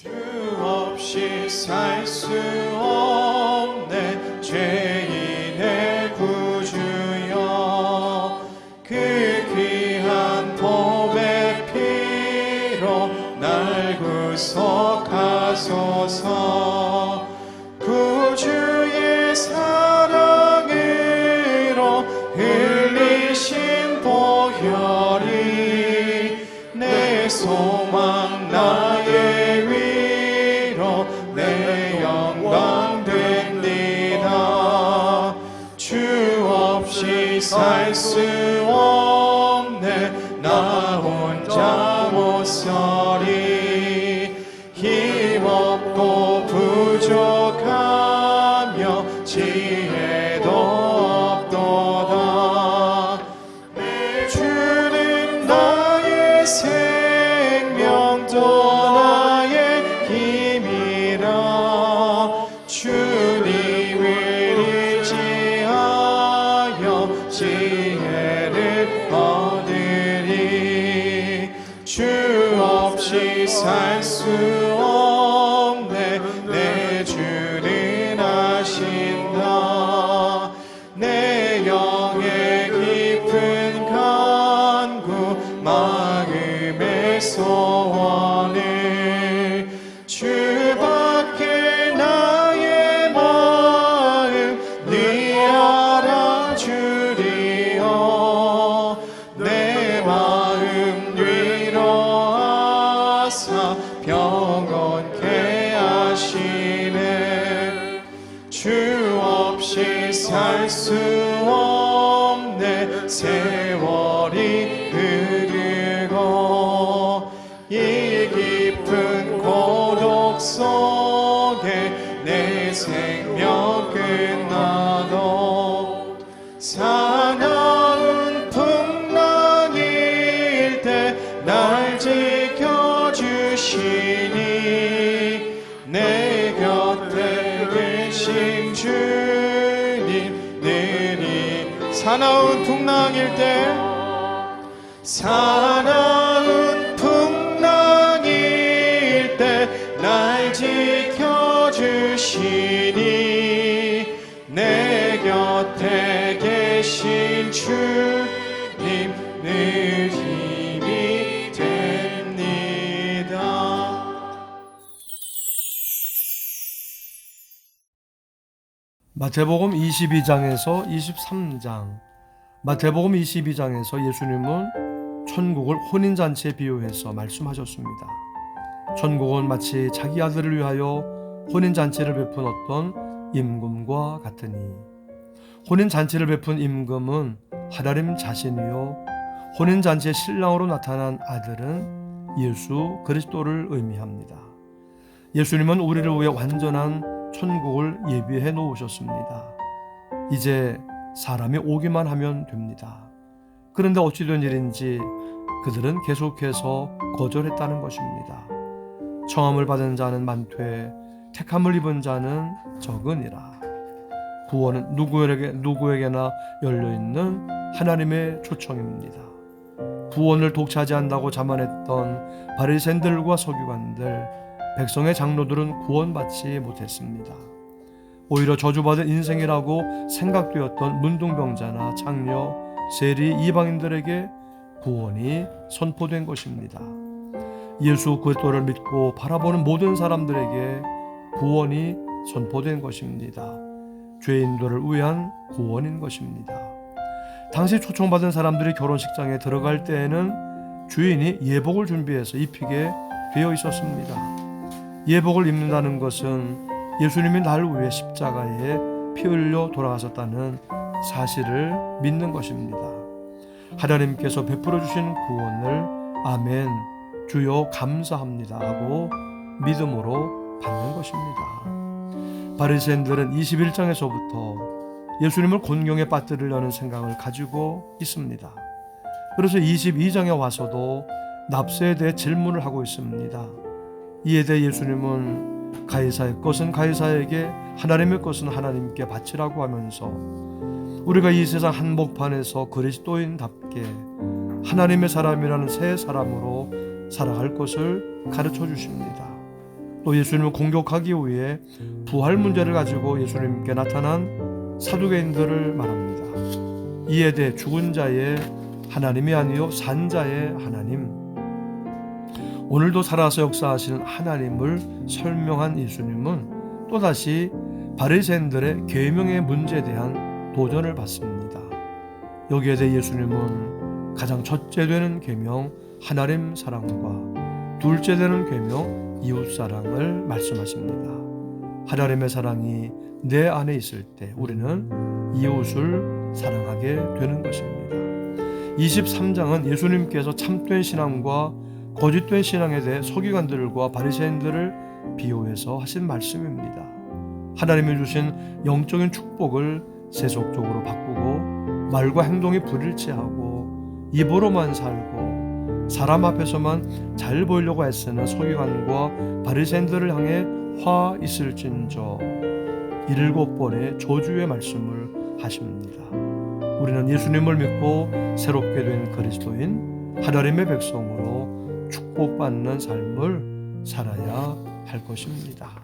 주 없이 살 수 없네 죄인의 구주여 그 귀한 보배 피로 날 구속하소서 구주의 사랑으로 흘리신 보혈이 내 소망 나의 위로 내 영광 됩니다. 주 없이 살 수 없네 나 혼자 못 서리 힘없고 부족하며 지혜도 없도다 내 주는 나의 생명도 나의 힘이라 주님을 의지하여 지혜를 얻으리 주 없이 살 수 없네 내 주는 아신다 내 영의 깊은 간구 마음의 소원을 주밖에 나의 마음 네 알아주리어 내 마음 위로하사 평온케 하시네 주 없이 살 수 없네 세월이 흐르고 이 깊은 고독 속에 내 생명 끝나도 사나운 풍랑일 때 날 지켜주시니 내 곁에 계신 주님 능히 사나운 풍랑일 때 사나운 풍랑일 때 날 지켜주시니 내 곁에 계신 주님 늘 힘이 됩니다. 마태복음 22장에서 23장 마태복음 22장에서 예수님은 천국을 혼인잔치에 비유해서 말씀하셨습니다. 천국은 마치 자기 아들을 위하여 혼인잔치를 베푼 어떤 임금과 같으니 혼인잔치를 베푼 임금은 하나님 자신이요 혼인잔치의 신랑으로 나타난 아들은 예수 그리스도를 의미합니다. 예수님은 우리를 위해 완전한 천국을 예비해 놓으셨습니다. 이제 사람이 오기만 하면 됩니다. 그런데 어찌된 일인지 그들은 계속해서 거절했다는 것입니다. 청함을 받은 자는 많되 택함을 입은 자는 적으니라. 구원은 누구에게나 열려있는 하나님의 초청입니다. 구원을 독차지한다고 자만했던 바리새인들과 서기관들, 백성의 장로들은 구원받지 못했습니다. 오히려 저주받은 인생이라고 생각되었던 문둥병자나 창녀, 세리, 이방인들에게 구원이 선포된 것입니다. 예수 그리스도를 믿고 바라보는 모든 사람들에게 구원이 선포된 것입니다. 죄인들을 위한 구원인 것입니다. 당시 초청받은 사람들이 결혼식장에 들어갈 때에는 주인이 예복을 준비해서 입히게 되어 있었습니다. 예복을 입는다는 것은 예수님이 나를 위해 십자가에 피 흘려 돌아가셨다는 사실을 믿는 것입니다. 하나님께서 베풀어 주신 구원을 아멘, 주여 감사합니다 하고 믿음으로 받는 것입니다. 바리새인들은 21장에서부터 예수님을 곤경에 빠뜨리려는 생각을 가지고 있습니다. 그래서 22장에 와서도 납세에 대해 질문을 하고 있습니다. 이에 대해 예수님은 가이사의 것은 가이사에게, 하나님의 것은 하나님께 바치라고 하면서 우리가 이 세상 한복판에서 그리스도인답게 하나님의 사람이라는 새 사람으로 살아갈 것을 가르쳐 주십니다. 또 예수님을 공격하기 위해 부활 문제를 가지고 예수님께 나타난 사두개인들을 말합니다. 이에 대해 죽은 자의 하나님이 아니요 산 자의 하나님, 오늘도 살아서 역사하시는 하나님을 설명한 예수님은 또다시 바리새인들의 계명의 문제에 대한 도전을 받습니다. 여기에 대해 예수님은 가장 첫째 되는 계명 하나님 사랑과 둘째 되는 계명 이웃 사랑을 말씀하십니다. 하나님의 사랑이 내 안에 있을 때 우리는 이웃을 사랑하게 되는 것입니다. 23장은 예수님께서 참된 신앙과 거짓된 신앙에 대해 서기관들과 바리새인들을 비유해서 하신 말씀입니다. 하나님이 주신 영적인 축복을 세속적으로 바꾸고 말과 행동이 불일치하고 입으로만 살고 사람 앞에서만 잘 보이려고 애쓰는 서기관과 바리새인들을 향해 화 있을진저 7번의 저주의 말씀을 하십니다. 우리는 예수님을 믿고 새롭게 된 그리스도인 하나님의 백성으로 축복받는 삶을 살아야 할 것입니다.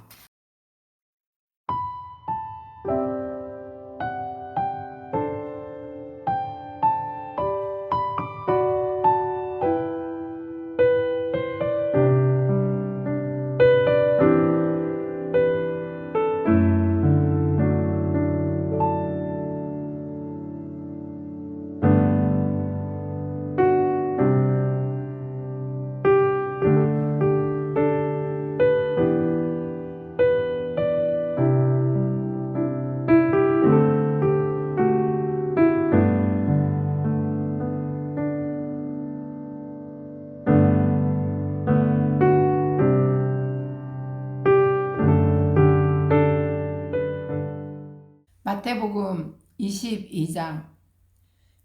마태복음 22장.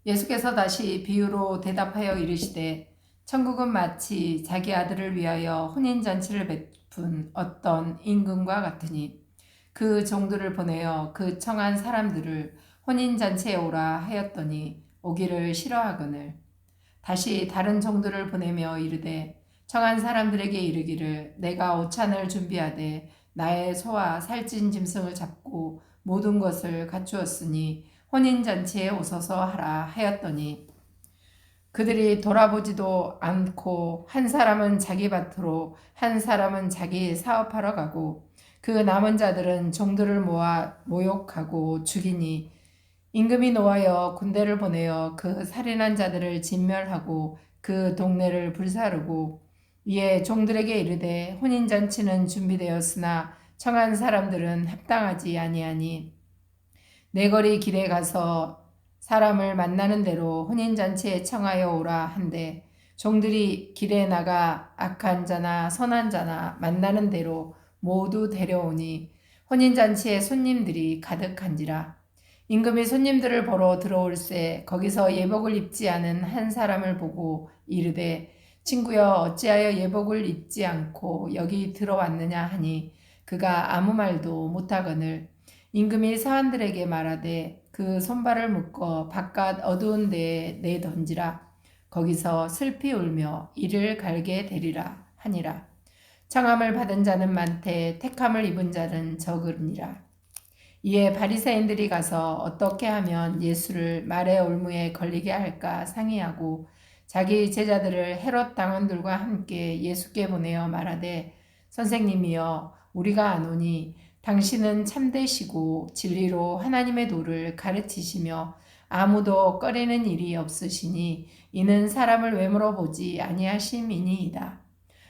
예수께서 다시 비유로 대답하여 이르시되 천국은 마치 자기 아들을 위하여 혼인잔치를 베푼 어떤 임금과 같으니 그 종들을 보내어 그 청한 사람들을 혼인잔치에 오라 하였더니 오기를 싫어하거늘 다시 다른 종들을 보내며 이르되 청한 사람들에게 이르기를 내가 오찬을 준비하되 나의 소와 살찐 짐승을 잡고 모든 것을 갖추었으니 혼인잔치에 오소서 하라 하였더니 그들이 돌아보지도 않고 한 사람은 자기 밭으로 한 사람은 자기 사업하러 가고 그 남은 자들은 종들을 모아 모욕하고 죽이니 임금이 노하여 군대를 보내어 그 살인한 자들을 진멸하고 그 동네를 불사르고 이에 종들에게 이르되 혼인잔치는 준비되었으나 청한 사람들은 합당하지 아니하니 내거리 길에 가서 사람을 만나는 대로 혼인잔치에 청하여 오라 한데 종들이 길에 나가 악한 자나 선한 자나 만나는 대로 모두 데려오니 혼인잔치에 손님들이 가득한지라. 임금이 손님들을 보러 들어올새 거기서 예복을 입지 않은 한 사람을 보고 이르되 친구여 어찌하여 예복을 입지 않고 여기 들어왔느냐 하니 그가 아무 말도 못하거늘 임금이 사환들에게 말하되 그 손발을 묶어 바깥 어두운 데에 내던지라. 거기서 슬피 울며 이를 갈게 되리라 하니라. 청함을 받은 자는 많되 택함을 입은 자는 적으니라. 이에 바리새인들이 가서 어떻게 하면 예수를 말의 올무에 걸리게 할까 상의하고 자기 제자들을 헤롯 당원들과 함께 예수께 보내어 말하되 선생님이여 우리가 아노니 당신은 참되시고 진리로 하나님의 도를 가르치시며 아무도 꺼리는 일이 없으시니 이는 사람을 외모로 보지 아니하심이니이다.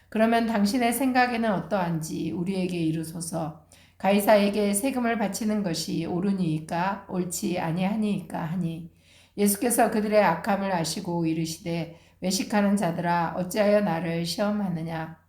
그러면 당신의 생각에는 어떠한지 우리에게 이르소서. 가이사에게 세금을 바치는 것이 옳으니이까 옳지 아니하니이까 하니 예수께서 그들의 악함을 아시고 이르시되 외식하는 자들아 어찌하여 나를 시험하느냐.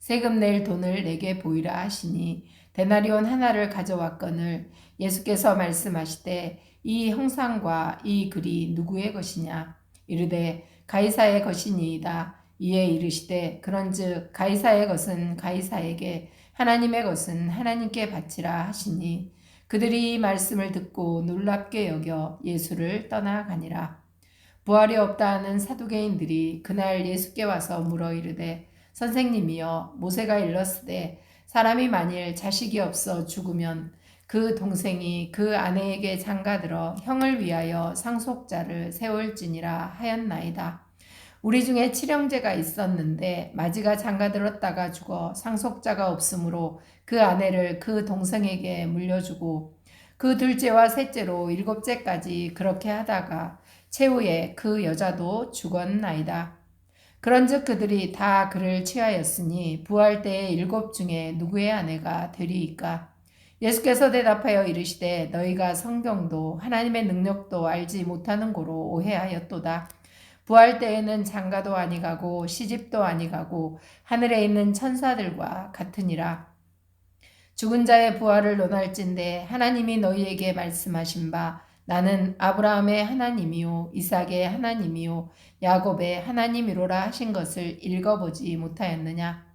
세금 낼 돈을 내게 보이라 하시니 데나리온 하나를 가져왔거늘 예수께서 말씀하시되 이 형상과 이 글이 누구의 것이냐. 이르되 가이사의 것이니이다. 이에 이르시되 그런즉 가이사의 것은 가이사에게 하나님의 것은 하나님께 바치라 하시니 그들이 이 말씀을 듣고 놀랍게 여겨 예수를 떠나가니라. 부활이 없다 하는 사두개인들이 그날 예수께 와서 물어 이르되 선생님이여 모세가 일렀으되 사람이 만일 자식이 없어 죽으면 그 동생이 그 아내에게 장가들어 형을 위하여 상속자를 세울지니라 하였나이다. 우리 중에 칠형제가 있었는데 마지가 장가들었다가 죽어 상속자가 없으므로 그 아내를 그 동생에게 물려주고 그 둘째와 셋째로 일곱째까지 그렇게 하다가 최후에 그 여자도 죽었나이다. 그런즉 그들이 다 그를 취하였으니 부할 때에 일곱 중에 누구의 아내가 되리이까? 예수께서 대답하여 이르시되 너희가 성경도 하나님의 능력도 알지 못하는 고로 오해하였도다. 부할 때에는 장가도 아니가고 시집도 아니가고 하늘에 있는 천사들과 같으니라. 죽은 자의 부활을 논할진대 하나님이 너희에게 말씀하신 바 나는 아브라함의 하나님이요 이삭의 하나님이요 야곱의 하나님이로라 하신 것을 읽어보지 못하였느냐.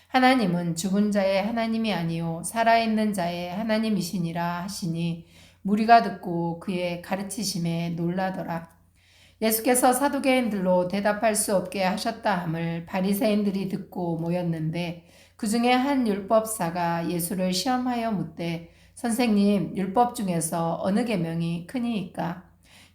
하나님은 죽은 자의 하나님이 아니요 살아있는 자의 하나님이시니라 하시니 무리가 듣고 그의 가르치심에 놀라더라. 예수께서 사두개인들로 대답할 수 없게 하셨다 함을 바리새인들이 듣고 모였는데 그 중에 한 율법사가 예수를 시험하여 묻되 선생님 율법 중에서 어느 계명이 크니이까?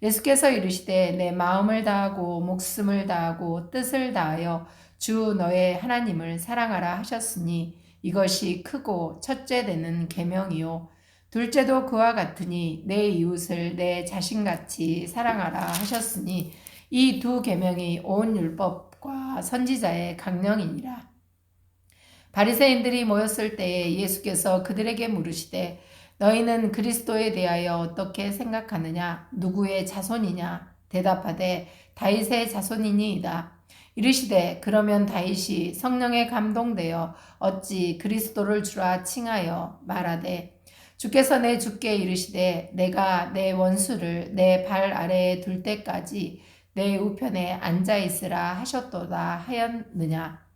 예수께서 이르시되 내 마음을 다하고 목숨을 다하고 뜻을 다하여 주 너의 하나님을 사랑하라 하셨으니 이것이 크고 첫째 되는 계명이요 둘째도 그와 같으니 내 이웃을 내 자신같이 사랑하라 하셨으니 이 두 계명이 온 율법과 선지자의 강령이니라. 바리새인들이 모였을 때에 예수께서 그들에게 물으시되 너희는 그리스도에 대하여 어떻게 생각하느냐? 누구의 자손이냐? 대답하되 다윗의 자손이니이다. 이르시되 그러면 다윗이 성령에 감동되어 어찌 그리스도를 주라 칭하여 말하되 주께서 내 주께 이르시되 내가 내 원수를 내 발 아래에 둘 때까지 내 우편에 앉아 있으라 하셨도다 하였느냐.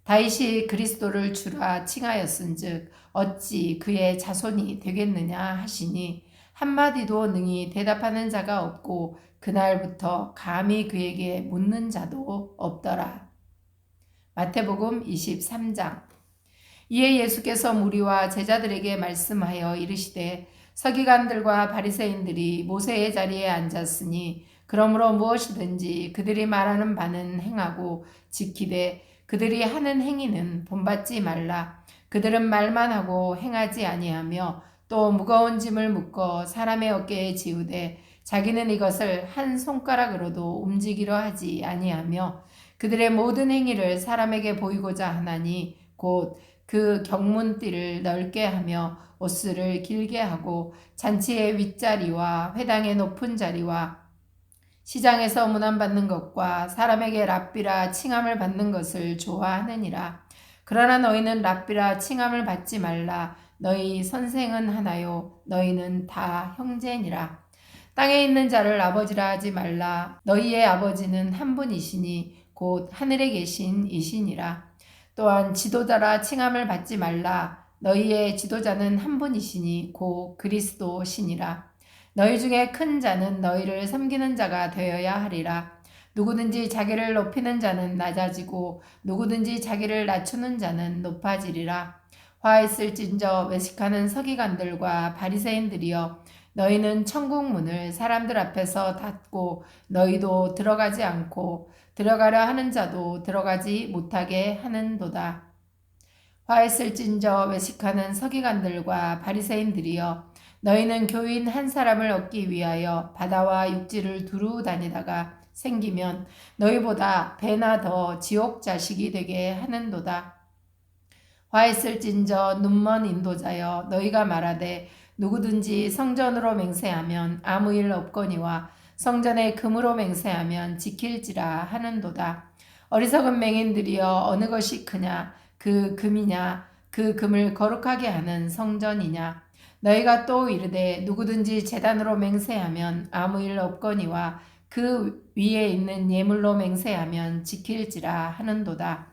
다윗이 그리스도를 주라 칭하였은즉 어찌 그의 자손이 되겠느냐 하시니 한마디도 능히 대답하는 자가 없고 그날부터 감히 그에게 묻는 자도 없더라. 마태복음 23장. 이에 예수께서 무리와 제자들에게 말씀하여 이르시되 서기관들과 바리새인들이 모세의 자리에 앉았으니 그러므로 무엇이든지 그들이 말하는 바는 행하고 지키되 그들이 하는 행위는 본받지 말라. 그들은 말만 하고 행하지 아니하며 또 무거운 짐을 묶어 사람의 어깨에 지우되 자기는 이것을 한 손가락으로도 움직이려 하지 아니하며 그들의 모든 행위를 사람에게 보이고자 하나니 곧 그 경문띠를 넓게 하며 옷을 길게 하고 잔치의 윗자리와 회당의 높은 자리와 시장에서 문안받는 것과 사람에게 랍비라 칭함을 받는 것을 좋아하느니라. 그러나 너희는 랍비라 칭함을 받지 말라. 너희 선생은 하나요 너희는 다 형제니라. 땅에 있는 자를 아버지라 하지 말라. 너희의 아버지는 한 분이시니 곧 하늘에 계신 이시니라. 또한 지도자라 칭함을 받지 말라. 너희의 지도자는 한 분이시니 곧 그리스도시니라. 너희 중에 큰 자는 너희를 섬기는 자가 되어야 하리라. 누구든지 자기를 높이는 자는 낮아지고 누구든지 자기를 낮추는 자는 높아지리라. 화 있을진저 외식하는 서기관들과 바리새인들이여 너희는 천국 문을 사람들 앞에서 닫고 너희도 들어가지 않고 들어가려 하는 자도 들어가지 못하게 하는도다. 화 있을진저 외식하는 서기관들과 바리새인들이여 너희는 교인 한 사람을 얻기 위하여 바다와 육지를 두루 다니다가 생기면 너희보다 배나 더 지옥 자식이 되게 하는도다. 화 있을진저 눈먼 인도자여 너희가 말하되 누구든지 성전으로 맹세하면 아무 일 없거니와 성전에 금으로 맹세하면 지킬지라 하는도다. 어리석은 맹인들이여 어느 것이 크냐 그 금이냐 그 금을 거룩하게 하는 성전이냐. 너희가 또 이르되 누구든지 제단으로 맹세하면 아무 일 없거니와 그 위에 있는 예물로 맹세하면 지킬지라 하는도다.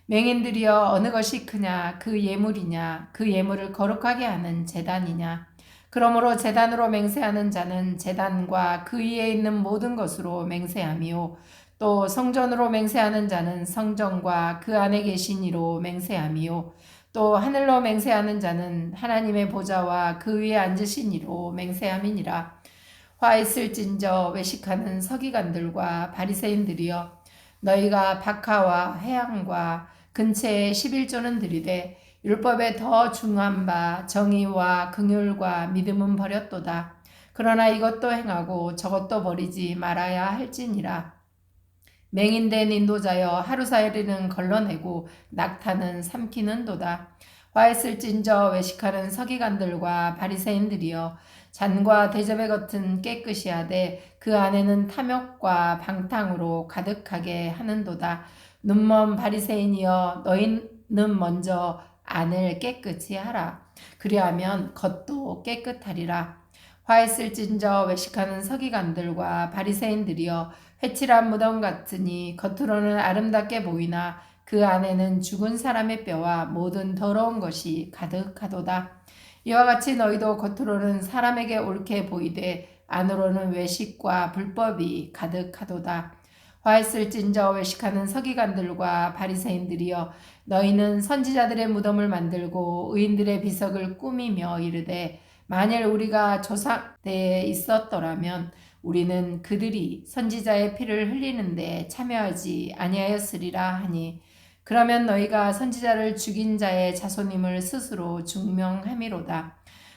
맹인들이여 어느 것이 크냐 그 예물이냐 그 예물을 거룩하게 하는 제단이냐. 그러므로 제단으로 맹세하는 자는 제단과 그 위에 있는 모든 것으로 맹세하며 또 성전으로 맹세하는 자는 성전과 그 안에 계신 이로 맹세함이요 또 하늘로 맹세하는 자는 하나님의 보좌와 그 위에 앉으신 이로 맹세함이니라. 화 있을진저 외식하는 서기관들과 바리새인들이여 너희가 박하와 회향과 근처에 11조는 들이되 율법에 더 중한 바 정의와 긍휼과 믿음은 버렸도다. 그러나 이것도 행하고 저것도 버리지 말아야 할지니라. 맹인된 인도자여 하루살이는 걸러내고 낙타는 삼키는도다. 화했을진저 외식하는 서기관들과 바리새인들이여 잔과 대접의 겉은 깨끗이 하되 그 안에는 탐욕과 방탕으로 가득하게 하는도다. 눈먼 바리새인이여 너희는 먼저 안을 깨끗이 하라. 그리하면 겉도 깨끗하리라. 화했을진저 외식하는 서기관들과 바리새인들이여 회칠한 무덤 같으니 겉으로는 아름답게 보이나 그 안에는 죽은 사람의 뼈와 모든 더러운 것이 가득하도다. 이와 같이 너희도 겉으로는 사람에게 옳게 보이되 안으로는 외식과 불법이 가득하도다. 화했을진저 외식하는 서기관들과 바리새인들이여 너희는 선지자들의 무덤을 만들고 의인들의 비석을 꾸미며 이르되 만일 우리가 조상 때에 있었더라면 우리는 그들이 선지자의 피를 흘리는데 참여하지 아니하였으리라 하니 그러면 너희가 선지자를 죽인 자의 자손임을 스스로 증명함이로다.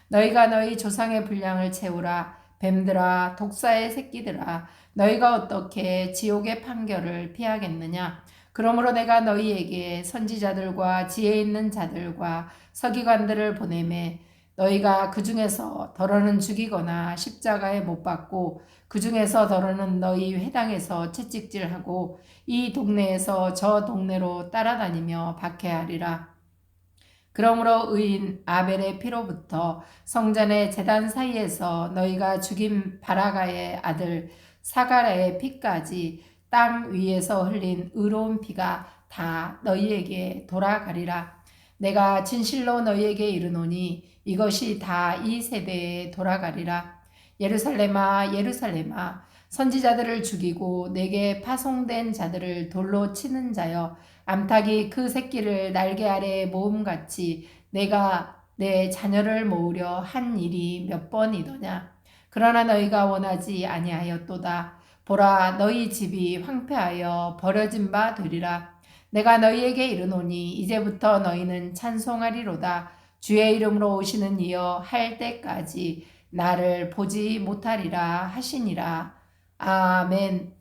너희가 너희 조상의 분량을 채우라. 뱀들아 독사의 새끼들아 너희가 어떻게 지옥의 판결을 피하겠느냐. 그러므로 내가 너희에게 선지자들과 지혜 있는 자들과 서기관들을 보내매 너희가 그 중에서 더러는 죽이거나 십자가에 못 박고 그 중에서 더러는 너희 회당에서 채찍질하고 이 동네에서 저 동네로 따라다니며 박해하리라. 그러므로 의인 아벨의 피로부터 성전의 제단 사이에서 너희가 죽인 바라가의 아들 사가랴의 피까지 땅 위에서 흘린 의로운 피가 다 너희에게 돌아가리라. 내가 진실로 너희에게 이르노니 이것이 다 이 세대에 돌아가리라. 예루살렘아 예루살렘아 선지자들을 죽이고 내게 파송된 자들을 돌로 치는 자여 암탉이 그 새끼를 날개 아래에 모음같이 내가 내 자녀를 모으려 한 일이 몇 번이더냐. 그러나 너희가 원하지 아니하였도다. 보라 너희 집이 황폐하여 버려진 바 되리라. 내가 너희에게 이르노니 이제부터 너희는 찬송하리로다. 주의 이름으로 오시는 이여 할 때까지 나를 보지 못하리라 하시니라. 아멘.